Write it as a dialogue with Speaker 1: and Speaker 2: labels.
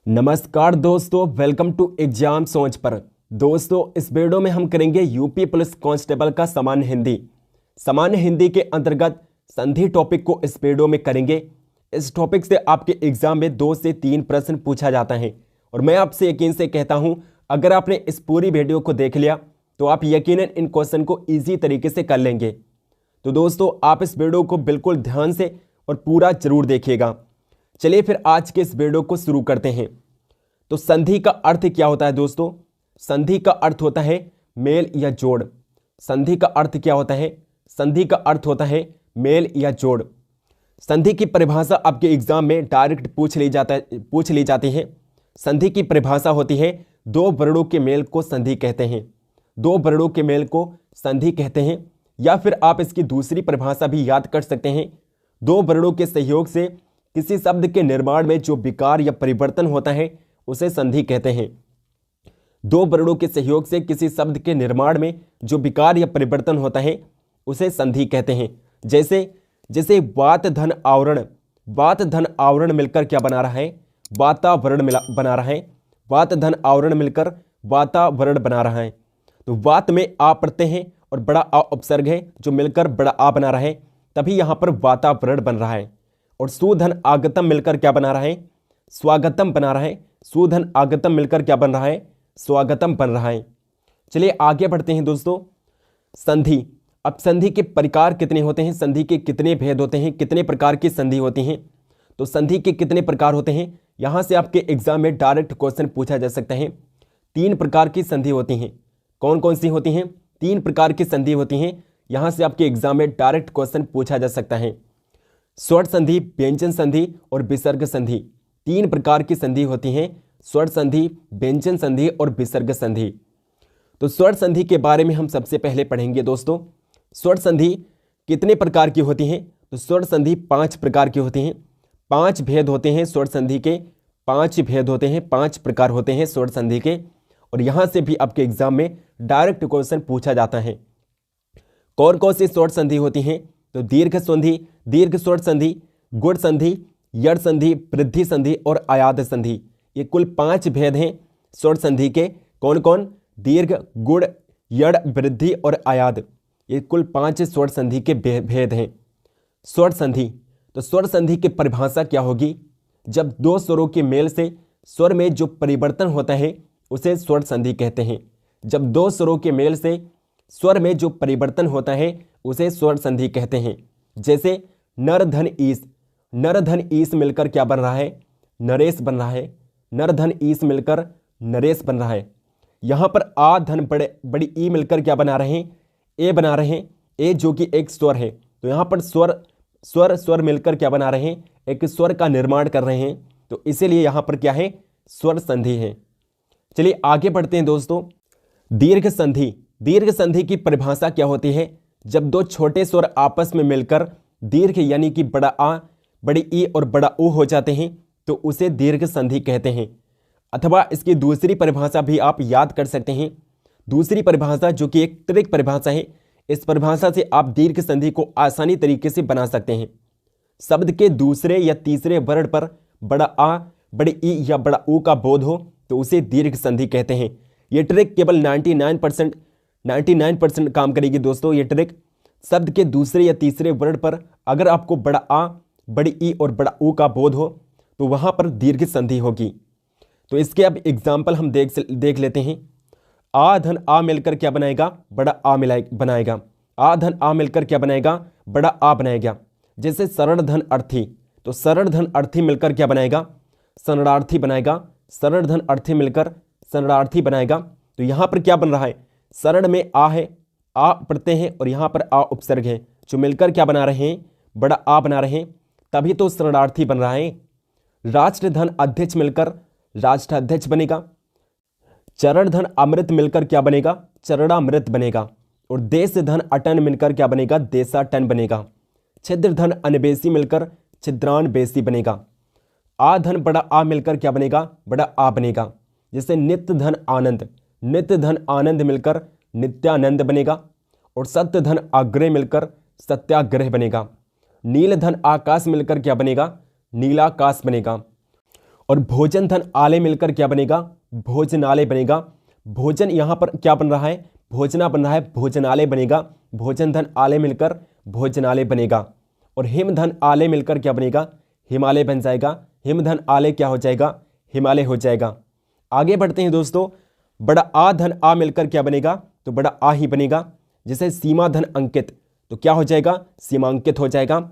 Speaker 1: नमस्कार दोस्तों, welcome to exam सोच पर। दोस्तों, इस वीडियो में हम करेंगे यूपी पुलिस कांस्टेबल का सामान्य हिंदी। सामान्य हिंदी के अंतर्गत संधि टॉपिक को इस वीडियो में करेंगे। इस टॉपिक से आपके एग्जाम में 2 से 3 प्रश्न पूछा जाता है और मैं आपसे यकीन से कहता हूं, अगर आपने इस पूरी वीडियो को देख लिया तो आप यकीनन इन क्वेश्चन को ईजी तरीके से कर लेंगे। तो दोस्तों, आप इस वीडियो को बिल्कुल ध्यान से और पूरा जरूर देखिएगा। चलिए फिर आज के इस वीडियो को शुरू करते हैं। तो संधि का अर्थ क्या होता है दोस्तों? संधि का अर्थ होता है मेल या जोड़। संधि का अर्थ क्या होता है? संधि का अर्थ होता है मेल या जोड़। संधि की परिभाषा आपके एग्जाम में डायरेक्ट पूछ ली जाती है। संधि की परिभाषा होती है दो वर्णों के मेल को संधि कहते हैं। दो वर्णों के मेल को संधि कहते हैं, या फिर आप इसकी दूसरी परिभाषा भी याद कर सकते हैं। दो वर्णों के सहयोग से किसी शब्द के निर्माण में जो विकार या परिवर्तन होता है उसे संधि कहते हैं। दो वर्णों के सहयोग से किसी शब्द के निर्माण में जो विकार या परिवर्तन होता है उसे संधि कहते हैं। जैसे वात धन आवरण। वात धन आवरण मिलकर क्या बना रहा है? वातावरण बना रहा है। वात धन आवरण मिलकर वातावरण बना रहा है। तो वात में आ प्रत्यय है और बड़ा आ उपसर्ग है जो मिलकर बड़ा आ बना रहा है, तभी यहां पर वातावरण बन रहा है। और सुधन आगतम मिलकर क्या बना रहा है? स्वागतम बना रहा है। सुधन आगतम मिलकर क्या बन रहा है? स्वागतम बन रहा है। चलिए आगे बढ़ते हैं दोस्तों। संधि। अब संधि के प्रकार कितने होते हैं? संधि के कितने भेद होते हैं? कितने प्रकार की संधि होती हैं? तो संधि के कितने प्रकार होते हैं? यहां से आपके एग्जाम में डायरेक्ट क्वेश्चन पूछा जा सकता है। 3 प्रकार की संधि होती हैं। कौन कौन सी होती हैं? 3 प्रकार की संधि होती हैं। यहां से आपके एग्जाम में डायरेक्ट क्वेश्चन पूछा जा सकता है। स्वर संधि, व्यंजन संधि और विसर्ग संधि। 3 प्रकार की संधि होती हैं। स्वर संधि, व्यंजन संधि और विसर्ग संधि। तो स्वर संधि के बारे में हम सबसे पहले पढ़ेंगे दोस्तों। स्वर संधि कितने प्रकार की होती हैं? तो स्वर संधि 5 प्रकार की होती हैं। 5 भेद होते हैं स्वर संधि के। 5 भेद होते हैं, 5 प्रकार होते हैं स्वर संधि के। और यहां से भी आपके एग्जाम में डायरेक्ट क्वेश्चन पूछा जाता है। कौन कौन सी स्वर संधि होती हैं? तो दीर्घ संधि, दीर्घ स्वर संधि, गुण संधि, यड़ संधि, वृद्धि संधि और आयाद संधि। ये कुल 5 भेद हैं स्वर संधि के। कौन कौन? दीर्घ, गुण, यड़, वृद्धि और आयाद। ये कुल 5 स्वर संधि के भेद हैं। स्वर संधि। तो स्वर संधि की परिभाषा क्या होगी? जब 2 स्वरों के मेल से स्वर में जो परिवर्तन होता है उसे स्वर संधि कहते हैं। जब 2 स्वरों के मेल से स्वर में जो परिवर्तन होता है उसे स्वर संधि कहते हैं। जैसे नर धन ईस। नर धन ईस मिलकर क्या बन रहा है? नरेश बन रहा है। नर धन ईस मिलकर नरेश बन रहा है। यहां पर आ धन बड़ी ई मिलकर क्या बना रहे हैं? ए बना रहे हैं। ए जो कि एक स्वर है। तो यहां पर स्वर मिलकर क्या बना रहे हैं? एक स्वर का निर्माण कर रहे हैं। तो इसीलिए यहां पर क्या है? स्वर संधि है। चलिए आगे बढ़ते हैं दोस्तों। दीर्घ संधि। दीर्घ संधि की परिभाषा क्या होती है? जब 2 छोटे स्वर आपस में मिलकर दीर्घ यानी कि बड़ा आ, बड़ी ई और बड़ा ऊ हो जाते हैं तो उसे दीर्घ संधि कहते हैं। अथवा इसकी दूसरी परिभाषा भी आप याद कर सकते हैं। दूसरी परिभाषा जो कि एक त्रिक परिभाषा है, इस परिभाषा से आप दीर्घ संधि को आसानी तरीके से बना सकते हैं। शब्द के दूसरे या तीसरे वर्ण पर बड़ा आ, बड़ी ई या बड़ा ऊ का बोध हो तो उसे दीर्घ संधि कहते हैं। यह ट्रिक केवल 99% काम करेगी दोस्तों। ये ट्रिक शब्द के दूसरे या तीसरे वर्ण पर अगर आपको बड़ा आ, बड़ी ई और बड़ा ऊ का बोध हो तो वहां पर दीर्घ संधि होगी। तो इसके अब एग्जाम्पल हम देख लेते हैं। आ धन आ मिलकर क्या बनाएगा? बड़ा आ बनाएगा। आ धन आ मिलकर क्या बनाएगा? बड़ा आ बनाएगा। जैसे शरण धन अर्थी। तो शरण धन अर्थी मिलकर क्या बनाएगा? शरणार्थी बनाएगा। शरण धन अर्थी मिलकर शरणार्थी बनाएगा। तो यहां पर क्या बन रहा है? शरण में आ है, आ प्रत्यय है और यहां पर आ उपसर्ग है जो मिलकर क्या बना रहे हैं? बड़ा आ बना रहे हैं, तभी तो शरणार्थी बन रहा है। राष्ट्र धन अध्यक्ष मिलकर राष्ट्राध्यक्ष बनेगा। चरण धन अमृत मिलकर क्या बनेगा? चरणामृत बनेगा। और देश धन अटन मिलकर क्या बनेगा? देशाटन बनेगा। छिद्र धन अनबेसी मिलकर छिद्रानबेसी बनेगा। आ धन बड़ा आ मिलकर क्या बनेगा? बड़ा आ बनेगा। जैसे नित्य धन आनंद, नित्य धन आनंद मिलकर नित्यानंद बनेगा। और सत्य धन आग्रह मिलकर सत्याग्रह बनेगा। नील धन आकाश मिलकर क्या बनेगा? नीलाकाश बनेगा। और भोजन धन आले मिलकर क्या बनेगा, भोजनालय बनेगा। भोजन यहां पर क्या बन रहा है, भोजना बन रहा है, भोजनालय बनेगा। भोजन धन आले मिलकर भोजनालय बनेगा। और हिम धन आले मिलकर क्या बनेगा, हिमालय बन जाएगा। हिम धन आले क्या हो जाएगा, हिमालय हो जाएगा। आगे बढ़ते हैं दोस्तों, बड़ा आ धन आ मिलकर क्या बनेगा, तो बड़ा आ ही बनेगा। जैसे सीमा धन अंकित, तो क्या हो जाएगा, सीमांकित हो जाएगा।